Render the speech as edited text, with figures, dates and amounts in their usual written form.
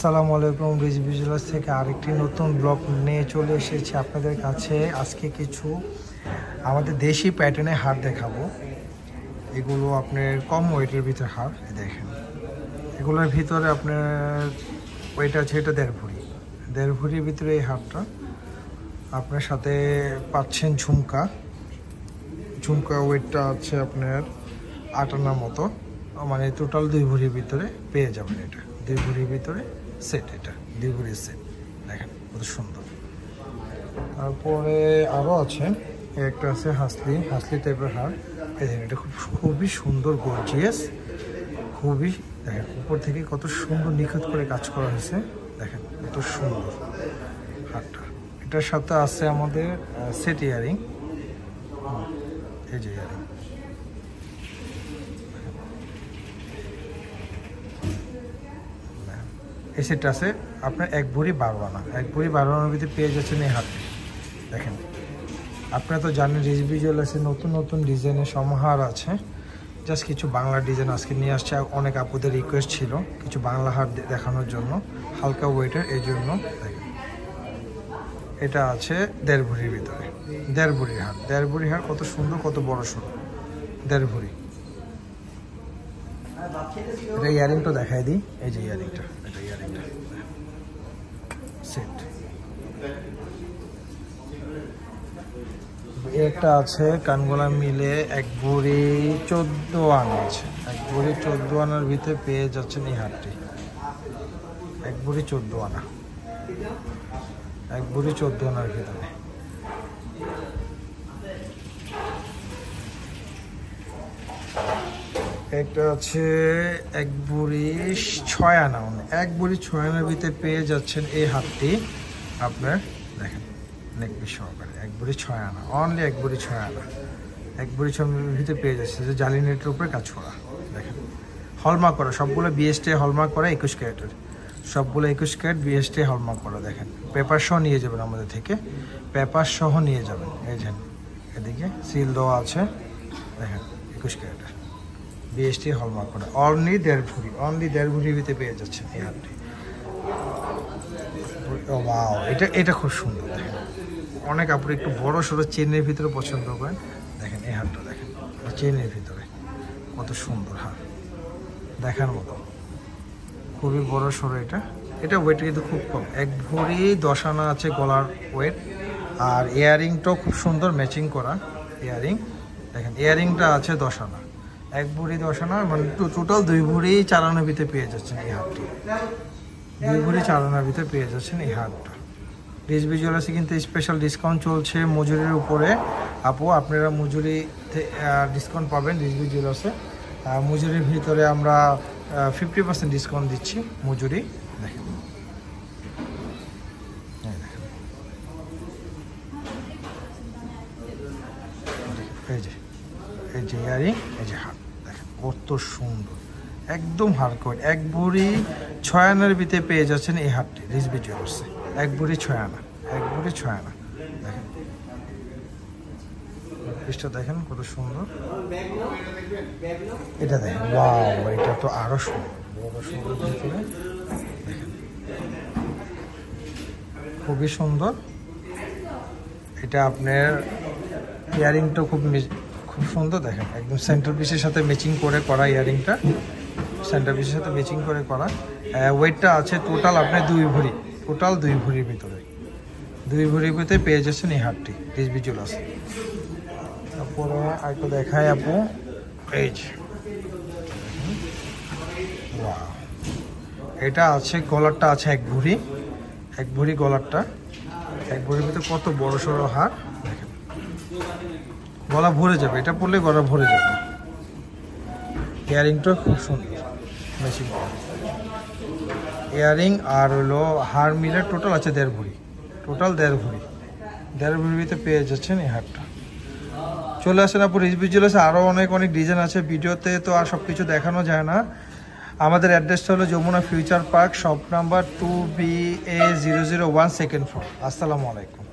আসসালামু আলাইকুম। রিজভি জুয়েলার্স থেকে আরেকটি নতুন ব্লগ নিয়ে চলে এসেছি আপনাদের কাছে। আজকে কিছু আমাদের দেশি প্যাটার্নের হার দেখাবো। এগুলো আপনার কম ওয়েটের ভিতরে হার দেখেন। এগুলোর ভিতরে আপনার ওয়েট আছে এটা 1.5 ভরির ভিতরে এই হারটা। আপনার সাথে পাচ্ছেন ঝুমকা ওয়েটটা আছে আপনার 8 আনার মতো, মানে টোটাল 2 ভরির ভিতরে পেয়ে যাবেন। এটা 2 ভরির ভিতরে সেট, এটা 2 ভরির সেট দেখেন কত সুন্দর। তারপরে আরও আছে, একটা আছে হাসলি টাইপের হার। এই দেখেন এটা খুবই সুন্দর, গর্জিয়াস, খুবই দেখেন উপর থেকে কত সুন্দর নিখুঁত করে কাজ করা হয়েছে। দেখেন কত সুন্দর হারটা। এটার সাথে আছে আমাদের সেট ইয়ারিং, এই যে ইয়ারিং এই সেটটা আছে আপনার 1 ভরি 12 আনা। 1 ভরি 12 আনার ভিতরে পেয়ে যাচ্ছেন এই হাতে। দেখেন আপনারা তো জানেন রিজভি জুয়েলার্সে নতুন নতুন ডিজাইনের সমাহার আছে। জাস্ট কিছু বাংলা ডিজাইন আজকে নিয়ে আসছে। অনেক আপুদের রিকোয়েস্ট ছিল কিছু বাংলা হার দেখানোর জন্য, হালকা ওয়েটের। এই জন্য দেখেন এটা আছে 1.5 ভরির ভিতরে, 1.5 ভরির হার। 1.5 ভরির হার কত সুন্দর, কত বড় সড়ো 1.5 ভরি। এটা ইয়ারিংটা দেখাই দিই, এই যে ইয়ারিংটা, এটা ইয়ারিংটা সেট। একটা আছে কানগোলা মিলে 1 ভরি 14 আনা আছে। 1 ভরি 14 আনার ভিতরে পেয়ে যাচ্ছেন এই হারটি। 1 ভরি 14 আনা, 1 ভরি 14 আনার ভিতরে। একটা আছে 1 ভরি 6 আনা, 1 ভরি 6 আনার ভিতরে পেয়ে যাচ্ছেন এই হাতটি আপনার। দেখেন অনেক বেশি সহকারে 1 ভরি 6 আনা, অনলি 1 ভরি 6 আনা। 1 ভরি 6 আনার ভিতরে পেয়ে যাচ্ছে, যে জালি নেটের উপরে কাজ করা। দেখেন হলমার্ক করা, সবগুলো বিএসটি হলমার্ক করা, 21 ক্যারেটের সবগুলো 21 ক্যারেট বিএসটি হলমার্ক করা। দেখেন পেপার সহ নিয়ে যাবেন আমাদের থেকে, পেপার সহ নিয়ে যাবেন। এই যে এদিকে সিল দেওয়া আছে, দেখেন 21 ক্যারেটের বিএসটি হলমার্ক করা, অনলি 1.5 ভরি, অনলি 1.5 ভরির ভিতরে পেয়ে যাচ্ছেন এই হারটি। ওয়াও, এটা খুব সুন্দর। দেখেন অনেক আপুর একটু বড় সড়ো চেনের ভিতরে পছন্দ করেন। দেখেন এই হারটা দেখেন, চেনের ভিতরে কত সুন্দর হার, দেখার মতো, খুবই বড় সড়ো। এটা ওয়েট কিন্তু খুব কম, 1 ভরি 10 আনা আছে গলার ওয়েট। আর ইয়ারিংটাও খুব সুন্দর ম্যাচিং করা ইয়ারিং। দেখেন ইয়ারিংটা আছে 10 আনা, 1 ভরি 10 আনা, মানে টোটাল 2 ভরি 4 আনার ভিতরে পেয়ে যাচ্ছেন এই হারটি। 2 ভরি 4 আনার ভিতরে পেয়ে যাচ্ছেন এই হারটা। রিজভি জুয়েলার্সে কিন্তু স্পেশাল ডিসকাউন্ট চলছে মজুরির উপরে। আপু আপনারা মজুরিতে ডিসকাউন্ট পাবেন রিজভি জুয়েলার্সে। মজুরির ভিতরে আমরা 50% ডিসকাউন্ট দিচ্ছি মজুরি। দেখেন এই যে ইয়ারিং, এই যে হার, দেখেন কত সুন্দর, একদম হারকোট। 1 ভরি 6 আনার ভিতরে পেয়ে যাচ্ছেন এই হারটি রিজভি জুয়েলার্সে। 1 ভরি 6 আনা, 1 ভরি 6 আনা। দেখেন পিসটা দেখেন কত সুন্দর। এটা দেখেন ওয়াও, এটা তো আরো সুন্দর, বড় সুন্দর ভিতরে। দেখেন খুবই সুন্দর। এটা আপনার ইয়ারিংটা খুব সুন্দর। দেখেন একদম সেন্টার পিসের সাথে ম্যাচিং করে করা ইয়ারিংটা, সেন্টার পিসের সাথে ম্যাচিং করে করা। ওয়েটটা আছে টোটাল আপনার 2 ভরি, টোটাল 2 ভরির ভিতরে, 2 ভরির ভিতরে পেয়ে যাচ্ছেন এই হারটি রিজভি জুয়েলার্সে। তারপরে আরেকটা দেখায় আপু, এই যে এটা আছে গলারটা আছে 1 ভরি, 1 ভরি গলারটা। 1 ভরির ভিতরে কত বড় সড়ো হার। দেখেন গলা ভরে যাবে, এটা পরলে গলা ভরে যাবে। ইয়ারিংটা খুব সুন্দর ম্যাচিং করা ইয়ারিং। আর হলো হার মিলে টোটাল আছে 1.5 ভরি, টোটাল 1.5 ভরি, 1.5 ভরির ভিতরে পেয়ে যাচ্ছেন এই হারটা। চলে আসেন আপু রিজভি জুয়েলার্সে, আরও অনেক ডিজাইন আছে। ভিডিওতে তো আর সব কিছু দেখানো যায় না। আমাদের অ্যাড্রেসটা হলো Jamuna future park, shop number 2BA001, 2nd floor. আসসালামু আলাইকুম।